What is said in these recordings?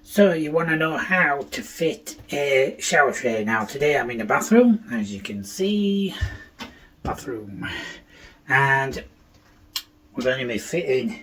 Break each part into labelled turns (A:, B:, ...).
A: So you want to know how to fit a shower tray. Now today I'm in the bathroom, as you can see, bathroom, and we're going to be fitting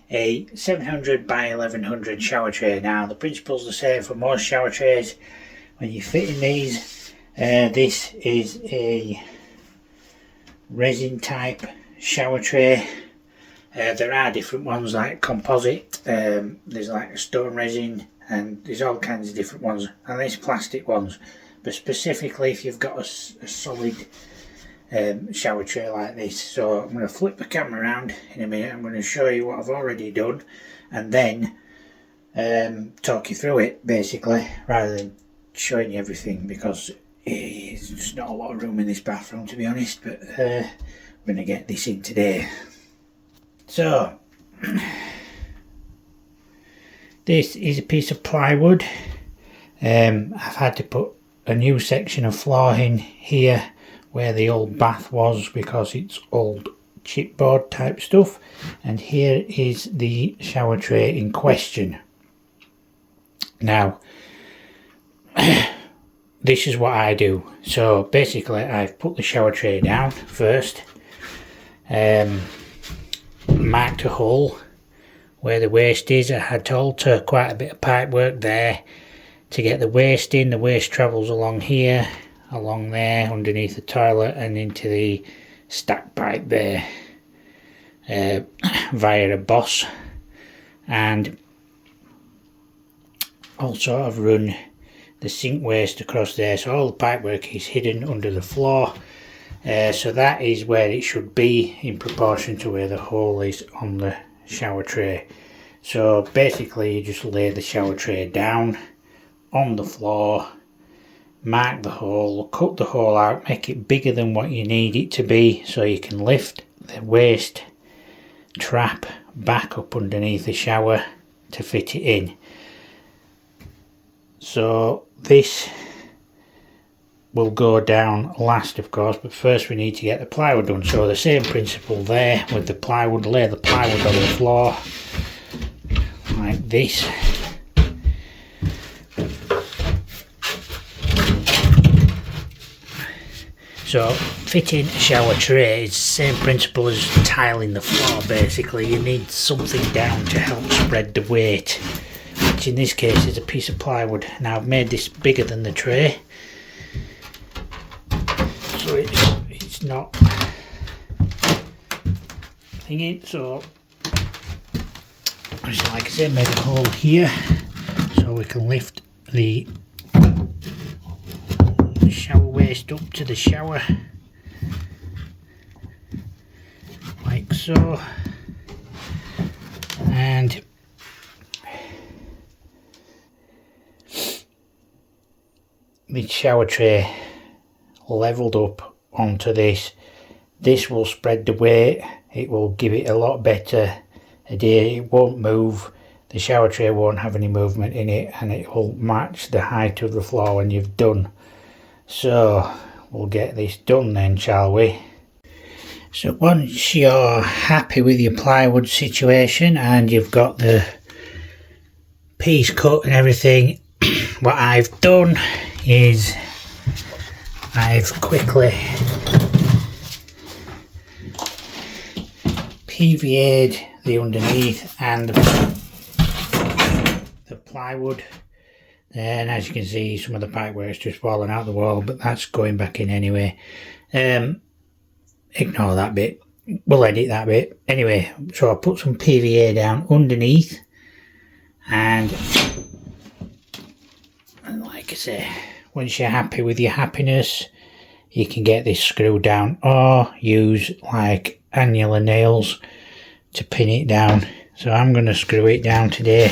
A: a 700 by 1100 shower tray. Now the principle's the same for most shower trays. When you're fitting these, this is a resin type shower tray. There are different ones like composite, there's like a stone resin, and there's all kinds of different ones, and there's plastic ones. But specifically if you've got a solid shower tray like this. So I'm going to flip the camera around in a minute. I'm going to show you what I've already done and then talk you through it basically, rather than showing you everything, because there's just not a lot of room in this bathroom to be honest. But I'm going to get this in today. So this is a piece of plywood. I've had to put a new section of floor in here where the old bath was, because it's old chipboard type stuff, and here is the shower tray in question. Now this is what I do. So basically I've put the shower tray down first, marked a hole where the waste is. I had to alter quite a bit of pipe work there to get the waste in. The waste travels along here, along there, underneath the toilet, and into the stack pipe there via a boss, and also I've run the sink waste across there, so all the pipe work is hidden under the floor. So that is where it should be in proportion to where the hole is on the shower tray. So basically you just lay the shower tray down on the floor, mark the hole, cut the hole out, make it bigger than what you need it to be, so you can lift the waste trap back up underneath the shower to fit it in. So this will go down last of course, but first we need to get the plywood done. So the same principle there with the plywood. Lay the plywood on the floor like this. So fitting a shower tray is the same principle as tiling the floor basically. You need something down to help spread the weight, which in this case is a piece of plywood. Now I've made this bigger than the tray, so it's not thingy. So like I said, made a hole here so we can lift the shower waste up to the shower like so, and the shower tray leveled up onto this. This will spread the weight, it will give it a lot better idea, it won't move, the shower tray won't have any movement in it, and it will match the height of the floor when you've done. So we'll get this done then, shall we? So once you're happy with your plywood situation and you've got the piece cut and everything, what I've done is I've quickly PVA'd the underneath and the plywood. And as you can see, some of the pipework's just fallen out the wall, but that's going back in anyway. Ignore that bit, we'll edit that bit. Anyway, so I put some PVA down underneath, and like I say, once you're happy with your happiness, you can get this screwed down, or use like annular nails to pin it down. So I'm going to screw it down today.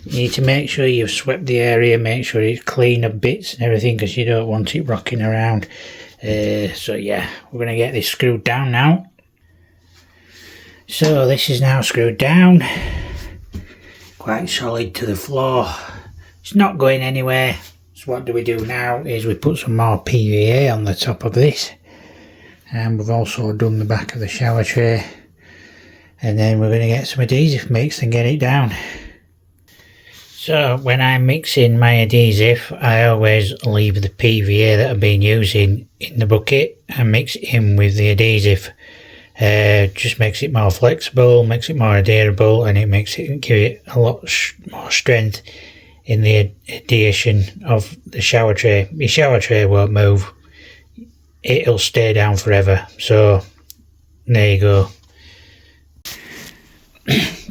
A: You need to make sure you've swept the area, make sure it's clean of bits and everything, because you don't want it rocking around. So yeah, we're going to get this screwed down now. So this is now screwed down, quite solid to the floor. It's not going anywhere. So what do we do now is we put some more PVA on the top of this, and we've also done the back of the shower tray, and then we're going to get some adhesive mixed and get it down. So when I'm mixing my adhesive, I always leave the PVA that I've been using in the bucket and mix it in with the adhesive. Just makes it more flexible, makes it more adherable, and it makes it give it a lot more strength in the adhesion of the shower tray. Your shower tray won't move, it'll stay down forever. So there you go.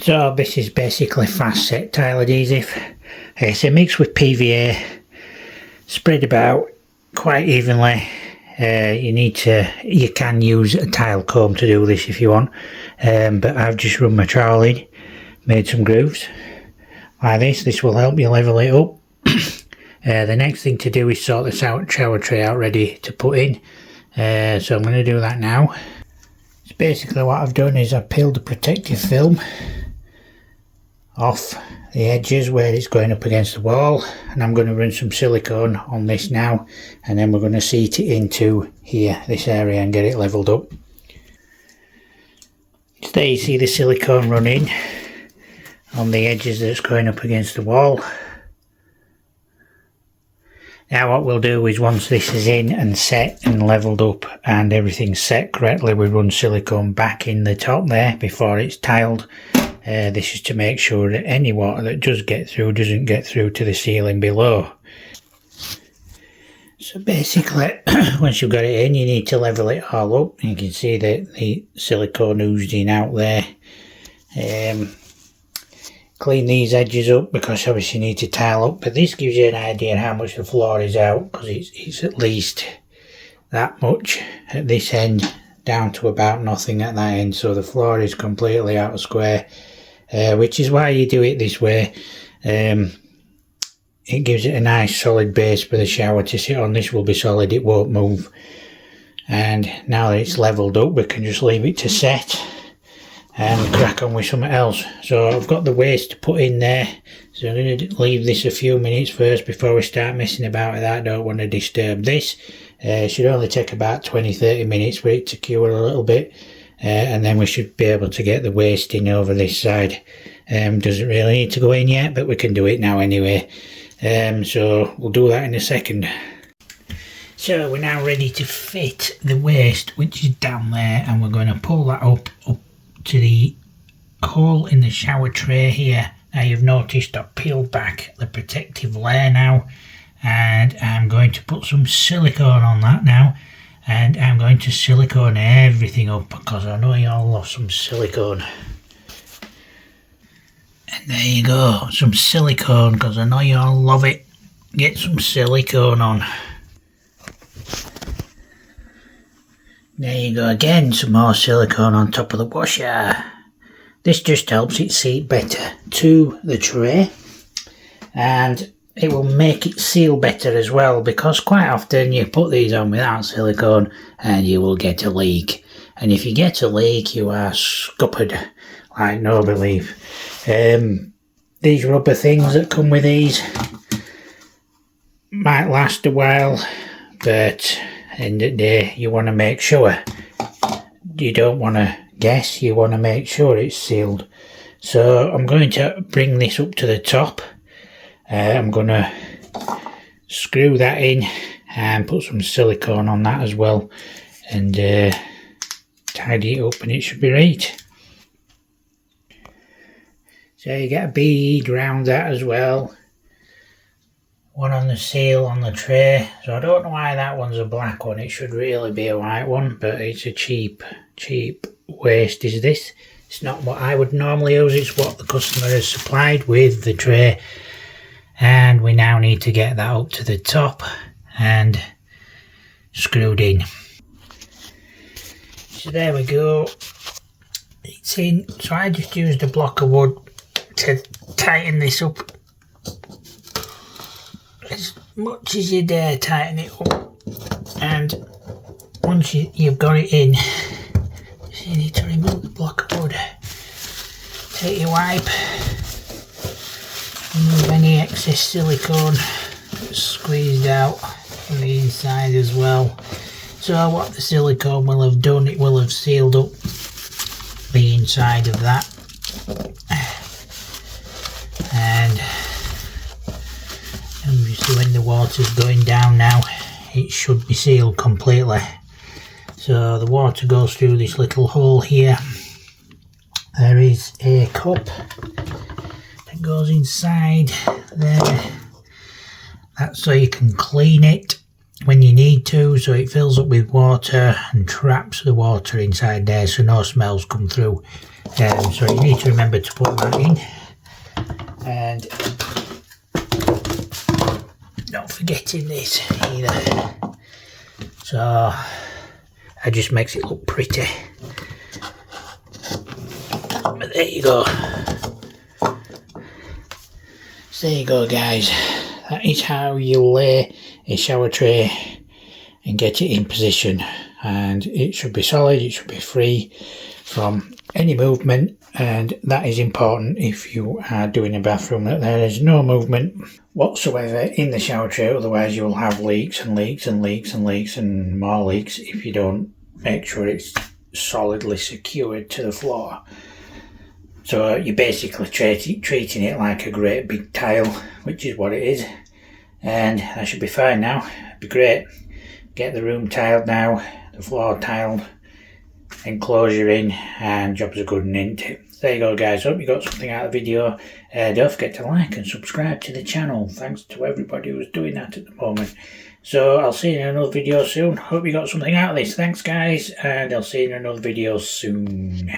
A: So this is basically fast set tile adhesive. It's a mix with PVA, spread about quite evenly. You can use a tile comb to do this if you want, but I've just run my trowel in, made some grooves like this. This will help you level it up. The next thing to do is sort this shower tray out ready to put in, so I'm going to do that now. So basically what I've done is I've peeled the protective film off the edges where it's going up against the wall, and I'm going to run some silicone on this now, and then we're going to seat it into here, this area, and get it levelled up. So there you see the silicone running on the edges that's going up against the wall. Now what we'll do is once this is in and set and levelled up and everything's set correctly, we run silicone back in the top there before it's tiled. This is to make sure that any water that does get through doesn't get through to the ceiling below. So basically once you've got it in, you need to level it all up. You can see that the silicone oozed in out there. Clean these edges up because obviously you need to tile up, but this gives you an idea how much the floor is out, because it's at least that much at this end down to about nothing at that end, so the floor is completely out of square, which is why you do it this way. It gives it a nice solid base for the shower to sit on. This will be solid, it won't move. And now that it's levelled up, we can just leave it to set and crack on with something else. So I've got the waste to put in there, so I'm going to leave this a few minutes first before we start messing about with that. I don't want to disturb this. It should only take about 20-30 minutes for it to cure a little bit, and then we should be able to get the waste in over this side. Doesn't really need to go in yet, but we can do it now anyway. So we'll do that in a second. So we're now ready to fit the waste, which is down there, and we're going to pull that up to the hole in the shower tray here. Now you've noticed I've peeled back the protective layer now, and I'm going to put some silicone on that now, and I'm going to silicone everything up because I know you all love some silicone. And there you go, some silicone, because I know you all love it. Get some silicone on. There you go again, some more silicone on top of the washer. This just helps it seat better to the tray, and it will make it seal better as well, because quite often you put these on without silicone and you will get a leak. And if you get a leak, you are scuppered like no belief. These rubber things that come with these might last a while, but end of the day you want to make sure. You don't want to guess, you want to make sure it's sealed. So I'm going to bring this up to the top. I'm going to screw that in and put some silicone on that as well, and tidy it up, and it should be right. So you get a bead round that as well. One on the seal on the tray. So I don't know why that one's a black one. It should really be a white one, but it's a cheap waste is this. It's not what I would normally use, it's what the customer has supplied with the tray. And we now need to get that up to the top and screwed in. So there we go. It's in. So I just used a block of wood to tighten this up. As much as you dare, tighten it up, and once you've got it in, you need to remove the block of wood. Take your wipe, remove any excess silicone that's squeezed out from the inside as well. So what the silicone will have done, it will have sealed up the inside of that, and See, when the water's going down now, it should be sealed completely. So the water goes through this little hole here. There is a cup that goes inside there. That's so you can clean it when you need to, so it fills up with water and traps the water inside there so no smells come through. So you need to remember to put that in, and not forgetting this either. So that just makes it look pretty. But there you go. So there you go, guys. That is how you lay a shower tray and get it in position, and it should be solid, it should be free from any movement, and that is important if you are doing a bathroom, that there is no movement whatsoever in the shower tray, otherwise you will have leaks and leaks and leaks and leaks and more leaks if you don't make sure it's solidly secured to the floor. So you're basically treating it like a great big tile, which is what it is, and that should be fine now. It'd be great. Get the room tiled now, the floor tiled, enclosure in, and jobs are good and isn't it? There you go, guys. Hope you got something out of the video. Don't forget to like and subscribe to the channel. Thanks to everybody who's doing that at the moment. So I'll see you in another video soon. Hope you got something out of this. Thanks, guys, and I'll see you in another video soon.